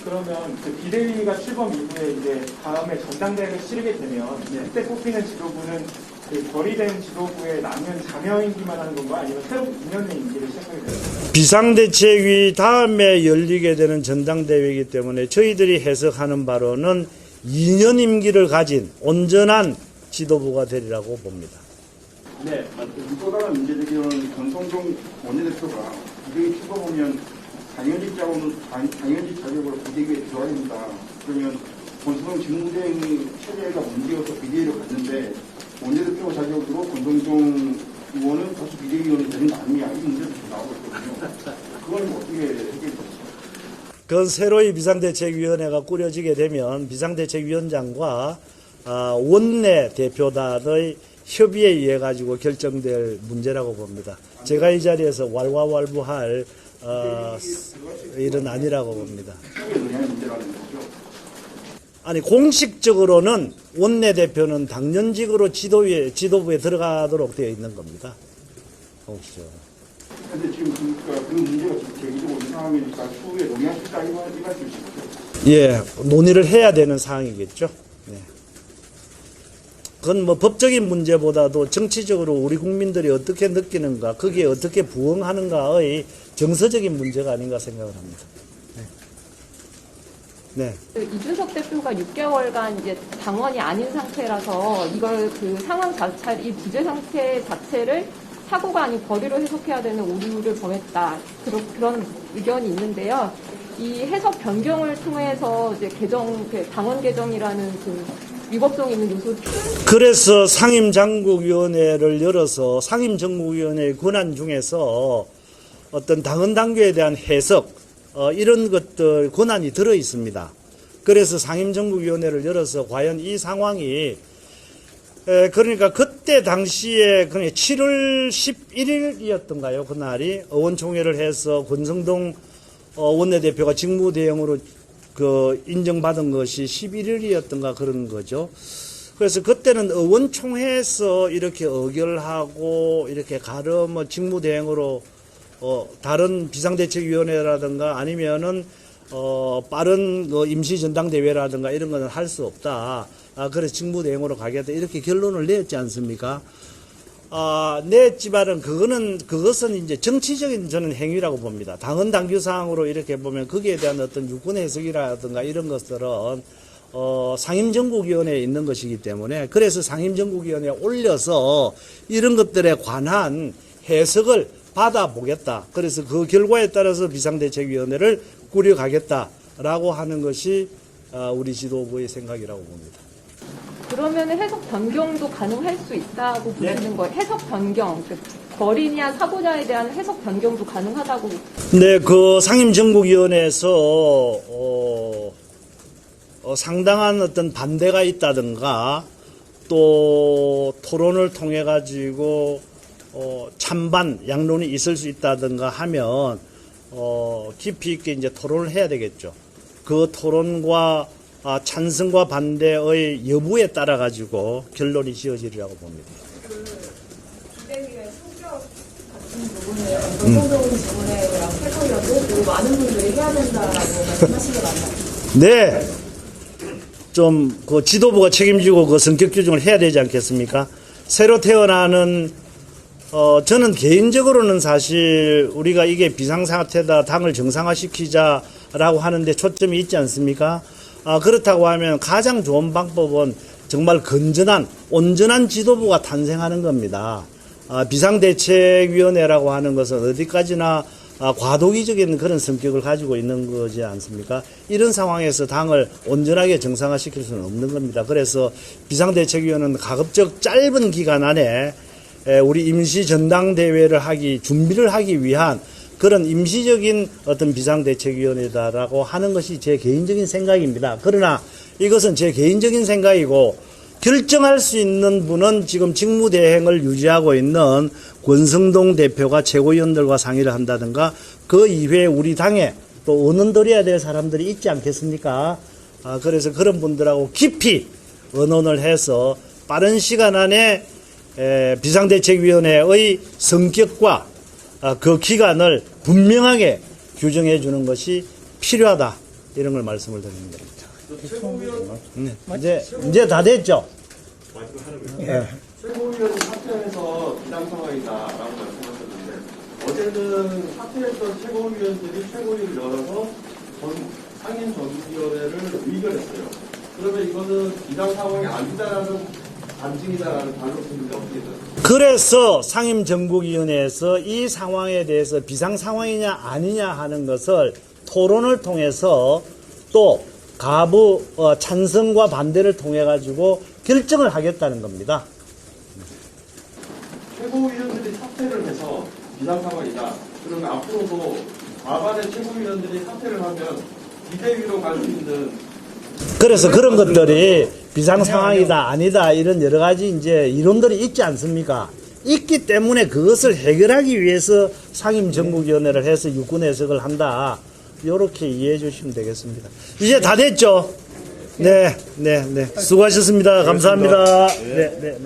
그러면 그 비대위가 출범 이후에 이제 다음에 전당대회를 치르게 되면 그때 뽑히는 지도부는 그 결의된 지도부에 남은 자녀 임기만 하는 건가 아니면 새로운 2년의 임기를 시작하게 되나요? 비상대책위 다음에 열리게 되는 전당대회이기 때문에 저희들이 해석하는 바로는 2년 임기를 가진 온전한 지도부가 되리라고 봅니다. 네, 또 다른 문제제기는 권성동 원내대표가 비대위 출범하면 당연직 자격으로 비대위에 들어가야 됩니다. 그러면 권성동 직무대행이 체제가 문제여서 비대위를 갔는데 원내대표 자격으로 권성동 의원은 다시 비대위원이 되는 거 아니냐 이 문제도 나오고 있거든요. 그건 어떻게 해결됩니까? 그건 새로이 비상대책위원회가 꾸려지게 되면 비상대책위원장과 원내 대표단의 협의에 의해 가지고 결정될 문제라고 봅니다. 제가 이 자리에서 왈가왈부할 일은 아니라고 봅니다. 아니 공식적으로는 원내 대표는 당연직으로 지도부에 들어가도록 되어 있는 겁니다. 공식적으로. 그런데 지금 그 문제가 제기되고 있는 상황이니까 추후에 논의하실까 이말 수 있습니까? 예, 논의를 해야 되는 사항이겠죠. 네. 그건 뭐 법적인 문제보다도 정치적으로 우리 국민들이 어떻게 느끼는가, 거기에 어떻게 부응하는가의 정서적인 문제가 아닌가 생각을 합니다. 네. 이준석 대표가 6개월간 이제 당원이 아닌 상태라서 이걸 그 상황 자체, 이 부재 상태 자체를 사고가 아닌 벌이로 해석해야 되는 오류를 범했다. 그런 의견이 있는데요. 이 해석 변경을 통해서 이제 당원 개정이라는 그 위법성 있는 요소. 그래서 상임장국위원회를 열어서 상임정국위원회의 권한 중에서 어떤 당헌 당규에 대한 해석 이런 것들 권한이 들어 있습니다. 그래서 상임정국위원회를 열어서 과연 이 상황이 그러니까 그때 당시에 7월 11일이었던가요? 그날이 의원총회를 해서 권성동 원내대표가 직무대행으로 인정받은 것이 11일이었던가 그런 거죠. 그래서 그때는 의원총회에서 이렇게 의결하고 이렇게 직무대행으로 다른 비상대책위원회라든가 아니면은 빠른 임시전당대회라든가 이런 거는 할 수 없다. 그래서 직무대행으로 가겠다. 이렇게 결론을 내었지 않습니까? 냈지만은 그것은 이제 정치적인 저는 행위라고 봅니다. 당헌 당규사항으로 이렇게 보면 거기에 대한 어떤 유권 해석이라든가 이런 것들은 상임정국위원회에 있는 것이기 때문에 그래서 상임정국위원회에 올려서 이런 것들에 관한 해석을 받아보겠다. 그래서 그 결과에 따라서 비상대책위원회를 꾸려가겠다라고 하는 것이 우리 지도부의 생각이라고 봅니다. 그러면 해석 변경도 가능할 수 있다고 보시는 거예요? 해석 변경, 벌이냐 사고자에 대한 해석 변경도 가능하다고. 네, 그 상임정국위원회에서 상당한 어떤 반대가 있다든가 또 토론을 통해 가지고 찬반 양론이 있을 수 있다든가 하면 깊이 있게 이제 토론을 해야 되겠죠. 그 토론과 찬성과 반대의 여부에 따라 가지고 결론이 지어지리라고 봅니다. 비대위의 성격 같은 부분에 권성동 직무대행이랑 해석이라도 많은 분들이 해야 된다라고 말씀하신 게 맞나요? 네, 좀 그 지도부가 책임지고 그 성격 규정을 해야 되지 않겠습니까? 새로 태어나는 저는 개인적으로는 사실 우리가 이게 비상사태다, 당을 정상화시키자라고 하는데 초점이 있지 않습니까? 그렇다고 하면 가장 좋은 방법은 정말 건전한, 온전한 지도부가 탄생하는 겁니다. 비상대책위원회라고 하는 것은 어디까지나 과도기적인 그런 성격을 가지고 있는 거지 않습니까? 이런 상황에서 당을 온전하게 정상화시킬 수는 없는 겁니다. 그래서 비상대책위원회는 가급적 짧은 기간 안에 우리 임시전당대회를 준비를 하기 위한 그런 임시적인 어떤 비상대책위원회다라고 하는 것이 제 개인적인 생각입니다. 그러나 이것은 제 개인적인 생각이고 결정할 수 있는 분은 지금 직무대행을 유지하고 있는 권성동 대표가 최고위원들과 상의를 한다든가 그 이외에 우리 당에 또 의논드려야 될 사람들이 있지 않겠습니까? 그래서 그런 분들하고 깊이 의논을 해서 빠른 시간 안에 비상대책위원회의 성격과 그 기간을 분명하게 규정해 주는 것이 필요하다. 이런 걸 말씀을 드리는 겁니다. 네. 이제 다 됐죠? 네. 최고위원이 사퇴해서 비상 상황이다라고 말씀하셨는데 어제는 사퇴했던 최고위원들이 최고위를 열어서 상임 전국위원회를 의결했어요. 그러면 이거는 비상 상황이 아니다라는 반증이다라는 반론입니다. 어떻게 돼요? 그래서 상임정국위원회에서 이 상황에 대해서 비상 상황이냐 아니냐 하는 것을 토론을 통해서 또 가부 찬성과 반대를 통해 가지고 결정을 하겠다는 겁니다. 최고위원들이 사퇴를 해서 비상 상황이다. 그러면 앞으로도 과반의 최고위원들이 사퇴를 하면 비대위로 갈 수 있는 그래서 그런 것들이 비상 상황이다 아니다 이런 여러 가지 이제 이론들이 있지 않습니까? 있기 때문에 그것을 해결하기 위해서 상임정국위원회를 해서 유권 해석을 한다. 이렇게 이해해 주시면 되겠습니다. 이제 다 됐죠? 네. 수고하셨습니다. 감사합니다. 네.